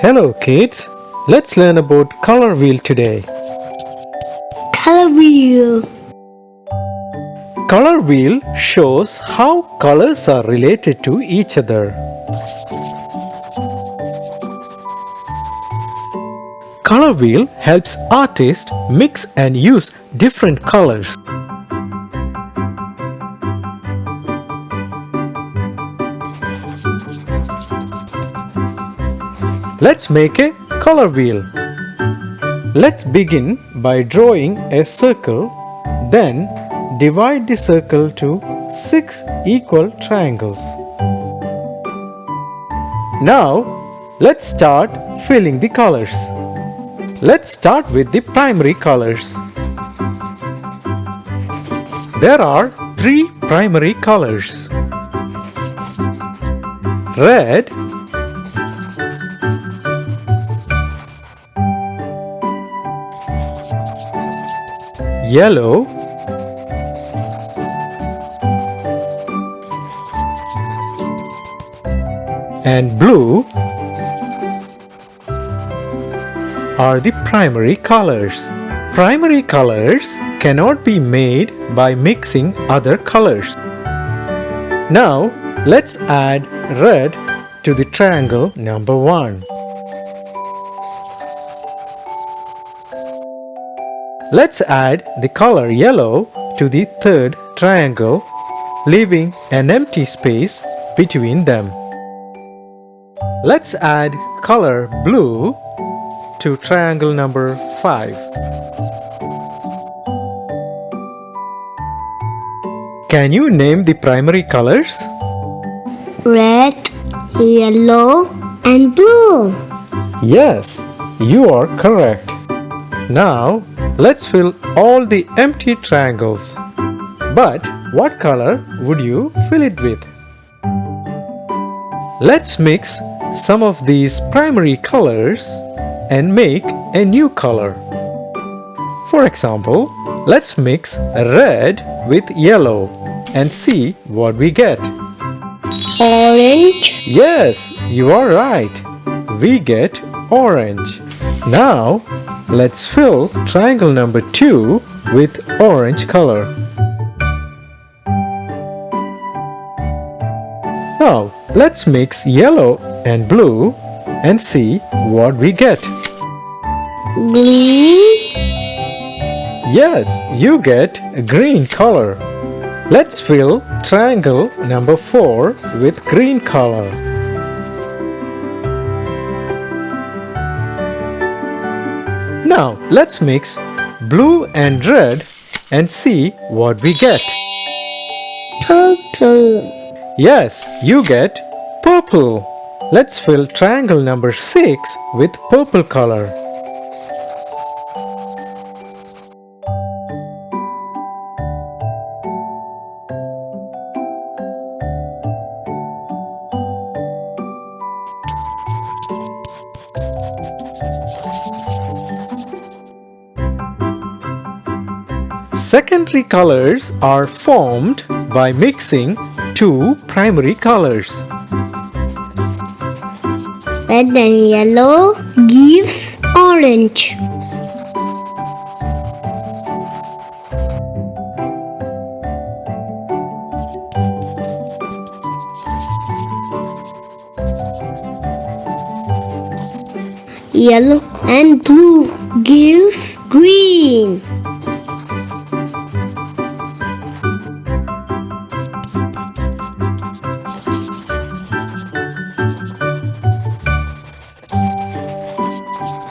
Hello kids, let's learn about color wheel today. Color wheel. Color wheel shows how colors are related to each other. Color wheel helps artists mix and use different colors. Let's make a color wheel. Let's begin by drawing a circle, then divide the circle to 6 equal triangles. Now, let's start filling the colors. Let's start with the primary colors. There are 3 primary colors: red, yellow, and blue are the primary colors. Primary colors cannot be made by mixing other colors. Now, let's add red to the triangle number 1. Let's add the color yellow to the third triangle, leaving an empty space between them. Let's add color blue to triangle number 5. Can you name the primary colors? Red, yellow, and blue. Yes, you are correct. Now, let's fill all the empty triangles. But what color would you fill it with? Let's mix some of these primary colors and make a new color. For example, let's mix red with yellow and see what we get. Orange. Yes, you are right. We get orange. Now, let's fill triangle number 2 with orange color. Now, let's mix yellow and blue and see what we get. Green. Yes, you get a green color. Let's fill triangle number 4 with green color. Now, let's mix blue and red and see what we get. Purple. Yes, you get purple. Let's fill triangle number 6 with purple color. Secondary colors are formed by mixing 2 primary colors. Red and yellow gives orange. Yellow and blue gives green.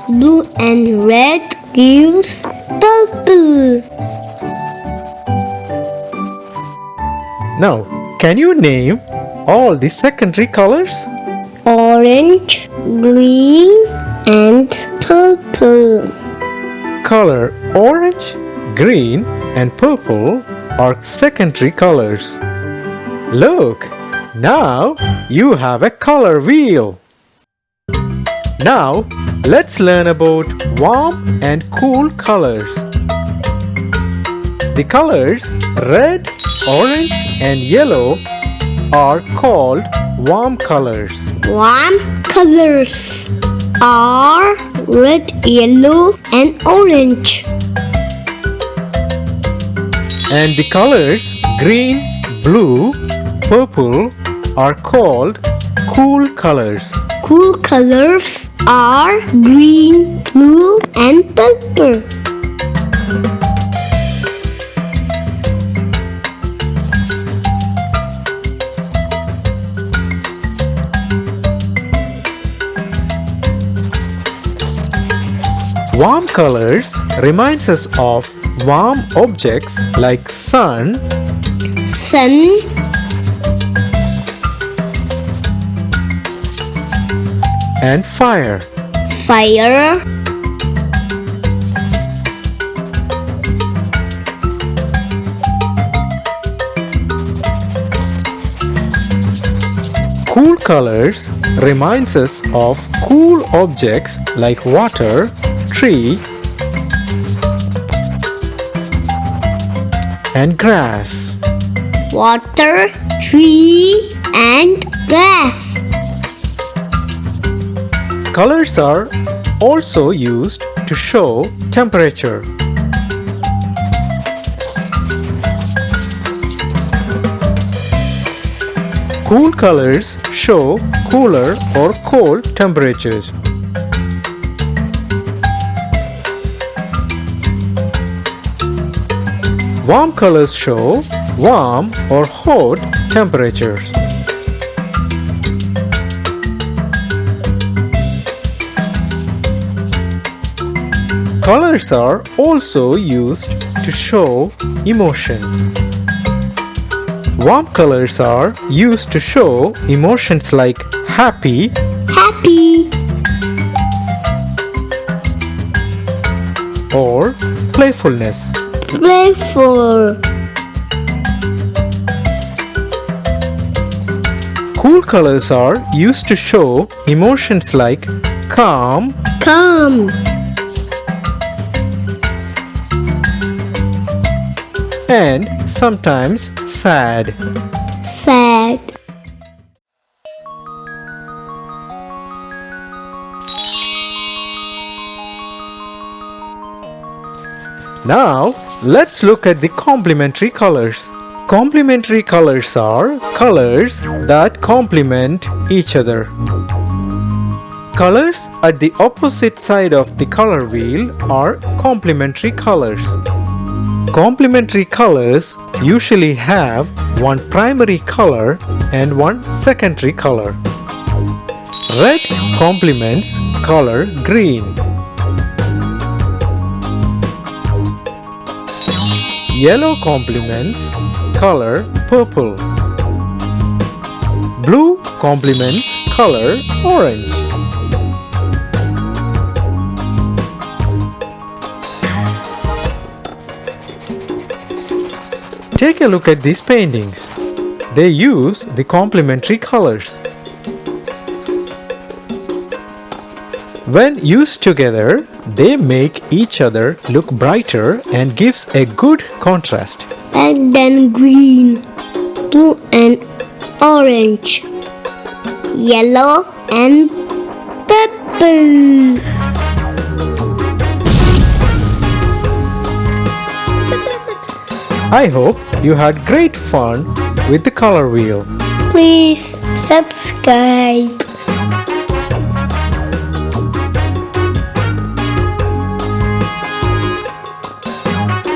Blue and red gives purple. Now, can you name all the secondary colors? Orange, green, and purple. Color orange, green, and purple are secondary colors. Look, now you have a color wheel. Now, let's learn about warm and cool colors. The colors red, Orange and yellow are called warm colors. Warm colors are red, yellow, and orange. And the colors green, blue, purple are called cool colors. Cool colors are green, blue, and purple. Warm colors reminds us of warm objects like sun, Sun, and fire. fire, Cool colors reminds us of cool objects like water, tree, and grass. water, tree, and grass. Colors are also used to show temperature. Cool colors show cooler or cold temperatures. Warm colors show warm or hot temperatures. Colors are also used to show emotions. Warm colors are used to show emotions like happy, Happy, or playfulness. playful, Cool colors are used to show emotions like calm, calm, and sometimes sad. sad. Now, let's look at the complementary colors. Complementary colors are colors that complement each other. Colors at the opposite side of the color wheel are complementary colors. Complementary colors usually have one primary color and one secondary color. Red complements color green. Yellow complements color purple. Blue complements color orange. Take a look at these paintings. They use the complementary colors. When used together, they make each other look brighter and gives a good contrast. And then green, blue and orange, yellow and purple. I hope you had great fun with the color wheel. Please subscribe.